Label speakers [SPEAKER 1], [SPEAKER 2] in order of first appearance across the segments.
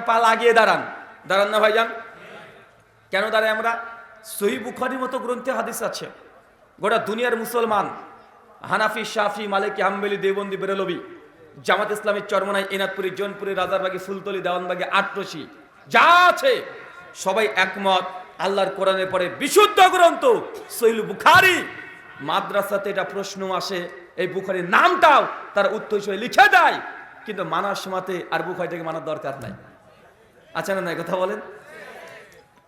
[SPEAKER 1] পা লাগিয়ে দাঁড়ান দাঁড়ান না ভাইজান। কেন দাঁড়াই আমরা? সহিহ বুখারীর মতো গ্রন্থে হাদিস আছে। গোটা দুনিয়ার মুসলমান হানাফি, শাফি, মালিকি, হাম্বলি, দেওবন্দি, বেরলভি, জামাত ইসলামী, চরমনাই, এনাদপুরি, জৌনপুরি, রাজারবাগি, ফুলতলি, দেওয়ানবাগি, আটরশি যা আছে সবাই একমত আল্লাহর কোরআনের পরে বিশুদ্ধ গ্রন্থ সহিহ বুখারী। মাদ্রাসাতে এটা প্রশ্ন আসে, এই বুখারীর নামটাও তার উত্তর হিসেবে লিখে দেয়, কিন্তু মানার সময়তে আর বুখারীটাকে মানার দরকার নাই। আচ্ছা না, কথা বলেন।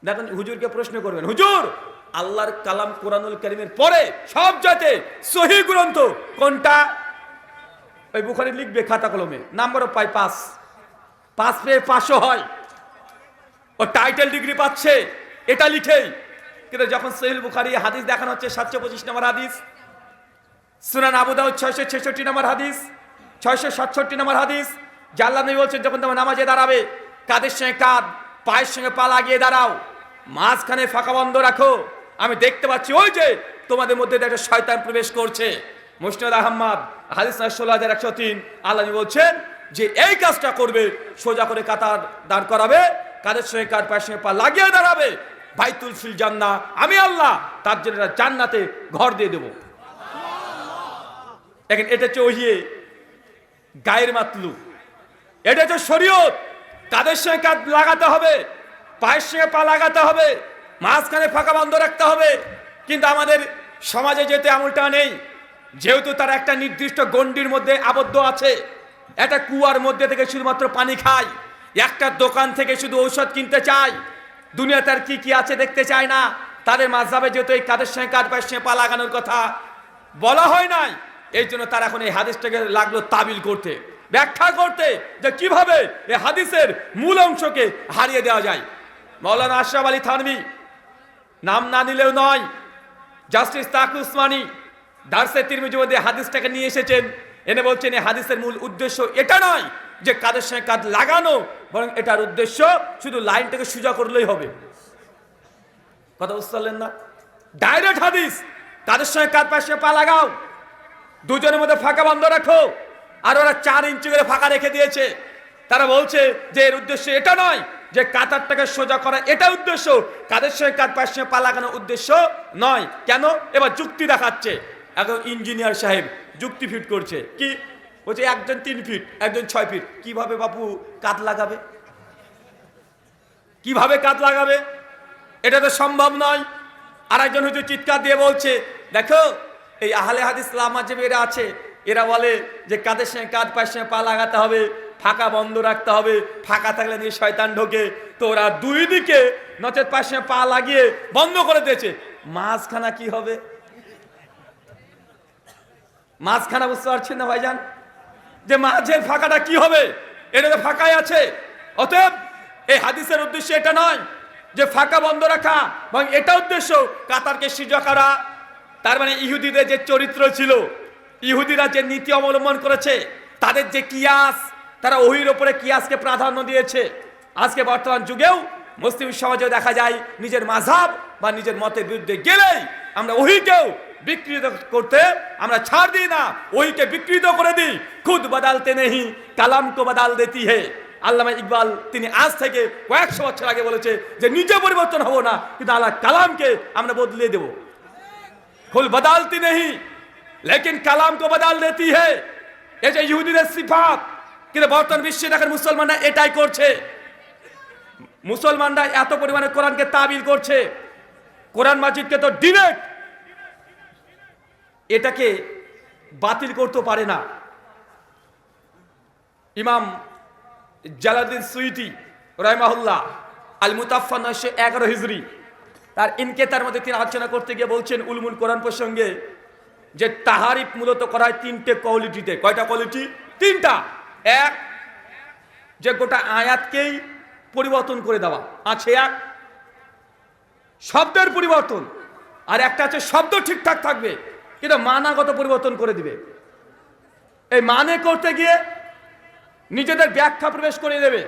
[SPEAKER 1] দেখেন হুজুরকে প্রশ্ন করবেন, হুজুর আল্লাহর কালাম কোরআনুল কারীমের পরে সব জাতে সহিহ গ্রন্থ কোনটা? ওই বুখারী লিখবে খাতা কলমে, নাম্বারও পায় 5 পেয়ে 500 হয়, ও টাইটেল ডিগ্রি পাচ্ছে এটা লিখেই। কিন্তু যখন সহিহ বুখারী হাদিস দেখানো হচ্ছে 725 নম্বর হাদিস, সুনান আবু দাউদ 666 নম্বর হাদিস, 667 নম্বর হাদিস, যে আল্লাহ নবী বলছেন যখন তোমরা নামাজে দাঁড়াবে কাঁধের সঙ্গে কাঁধ, পায়ের সঙ্গে পা লাগিয়ে দাঁড়াও, মাঝখানে ফাঁকা বন্ধ রাখো। আমি দেখতে পাচ্ছি ওই যে তোমাদের মধ্যে একটা শয়তান প্রবেশ করছে। মুসনাদ আহমদ হাদিস 16103 আল্লাহ নবী বলছেন যে এই কাজটা করবে, সোজা করে কাতার দাঁড় করাবে, কাঁধের সঙ্গে কাঁধ, পায়ের সঙ্গে পা লাগিয়ে দাঁড়াবে, বাইতুল ফিল জান্নাহ, আমি আল্লাহ তার জন্য জান্নাতে ঘর দিয়ে দেব। দেখেন এটা হচ্ছে ওহিয়ে গায়ের মাতলু, এটা হচ্ছে শরীয়ত। কাঁধের সঙ্গে কাঁধ লাগাতে হবে, পায়ের সঙ্গে পা লাগাতে হবে, মাঝখানে ফাঁকা বন্ধ রাখতে হবে। কিন্তু আমাদের সমাজে যেহেতু আমলটা নেই, যেহেতু তারা একটা নির্দিষ্ট গণ্ডির মধ্যে আবদ্ধ আছে, একটা কুয়ার মধ্যে থেকে শুধুমাত্র পানি খায়, একটা দোকান থেকে শুধু ঔষধ কিনতে চায়, দুনিয়াতে আর কি কি আছে দেখতে চায় না। তাদের মাযহাবে যেহেতু এই কাঁধের সঙ্গে কাঁধ, পায়ের সঙ্গে পা লাগানোর কথা বলা হয় নাই, এই জন্য তারা এখন এই হাদিসটাকে লাগলো তাবিল করতে, ব্যাখ্যা করতে, যে কিভাবে এই হাদিসের মূল অংশকে হারিয়ে দেওয়া যায়। মাওলানা আশরাফ আলী থানভী, নাম না নিলেও নয়, জাস্টিস তাকি উসমানী দারসে তিরমিজি মধ্যে হাদিসটাকে নিয়ে এসেছেন, এনে বলছেন এই হাদিসের মূল উদ্দেশ্য এটা নয় যে কাঁধের সঙ্গে কাঁধ লাগানো, বরং এটার উদ্দেশ্য শুধু লাইনটাকে সোজা করলেই হবে। কথা বুঝতে পারলেন না? ডাইরেক্ট হাদিস, কাঁধের সঙ্গে কাঁধ, পায়ের সঙ্গে পা লাগাও, দুজনের মধ্যে ফাঁকা বন্ধ রাখো, আর ওরা 4 ইঞ্চি করে ফাঁকা রেখে দিয়েছে। তারা বলছে যে এর উদ্দেশ্য এটা নয় যে কাতারটাকে সোজা করা, এটা উদ্দেশ্য, কাঁধের সঙ্গে কাঁধ, পায়ের সঙ্গে পা লাগানোর উদ্দেশ্য নয়। কেন? এবার যুক্তি দেখাচ্ছে। এখন ইঞ্জিনিয়ার সাহেব যুক্তি ফিট করছে, কি বলছে? একজন 3 ফিট, একজন 6 ফিট, কিভাবে বাপু কাঁধ লাগাবে? কিভাবে কাঁধ লাগাবে? এটা তো সম্ভব নয়। আর একজন হয়তো চিৎকার দিয়ে বলছে, দেখো এই আহলে হাদিস লামাজে এরা আছে, এরা বলে যে কাঁধের সঙ্গে কাঁধ, পায়ের সঙ্গে পা লাগাতে হবে, ফাঁকা বন্ধ রাখতে হবে, ফাঁকা থাকলে নিয়ে শয়তান ঢোকে। তো ওরা দুই দিকে নচেত পায়ের সঙ্গে পা লাগিয়ে বন্ধ করে দিয়েছে, মাঝখানা কি হবে? মাঝখানা বুঝতে পারছেন না ভাইজান? যে মাঝের ফাঁকাটা কি হবে? এটা তো ফাঁকাই আছে। অতএব এই হাদিসের উদ্দেশ্য এটা নয় যে ফাঁকা বন্ধ রাখা, এবং এটা উদ্দেশ্য কাতারকে সিজা করা। তার মানে ইহুদিদের যে চরিত্র ছিল, ইহুদিরা যে নীতি অবলম্বন করেছে, তাদের যে কিয়াস, তারা ওহির ওপরে কিয়াসকে প্রাধান্য দিয়েছে। আজকে বর্তমান যুগেও মুসলিম সমাজে দেখা যায় নিজের মাযহাব বা নিজের মতের বিরুদ্ধে গেলেই আমরা ওহিকেও বিকৃত করতে আমরা ছাড় দিই না, ওহিকে বিকৃত করে দিই। খুদ বদলতে নেহি কালাম কো বদল দেতি হে। আল্লামা ইকবাল তিনি আজ থেকে কয়েকশো বছর আগে বলেছে যে নিজে পরিবর্তন হবো না, কিন্তু আল্লাহ কালামকে আমরা বদলে দেব। খুদ বদলতি নেহি লেকিন কালাম কো বদল দেতি হে, এই যে ইহুদিদের সিফাত। কিন্তু বর্তমান বিশ্বে দেখেন মুসলমানরা এটাই করছে। মুসলমানরা এত পরিমাণে কোরআনকে তাবিল করছে, কোরআন মাজিদকে তো ডিরেক্ট এটাকে বাতিল করতে পারে না। ইমাম জালালউদ্দিন সুয়ুতি রাহিমাহুল্লাহ আল মুতাফা 911 হিজরি তার ইনকেতার মধ্যে তিনি আলোচনা করতে গিয়ে বলছেন উলুমুল কোরআন প্রসঙ্গে, যে তাহারিফ মূলত করা হয় 3টে কোয়ালিটিতে। কয়টা কোয়ালিটি? 3টা। এক, যে গোটা আয়াতকেই পরিবর্তন করে দেওয়া আছে, এক শব্দের পরিবর্তন, আর একটা আছে শব্দ ঠিকঠাক থাকবে কিন্তু মানাগত পরিবর্তন করে দিবে। এই মানে করতে গিয়ে নিজেদের ব্যাখ্যা প্রবেশ করে দেবে।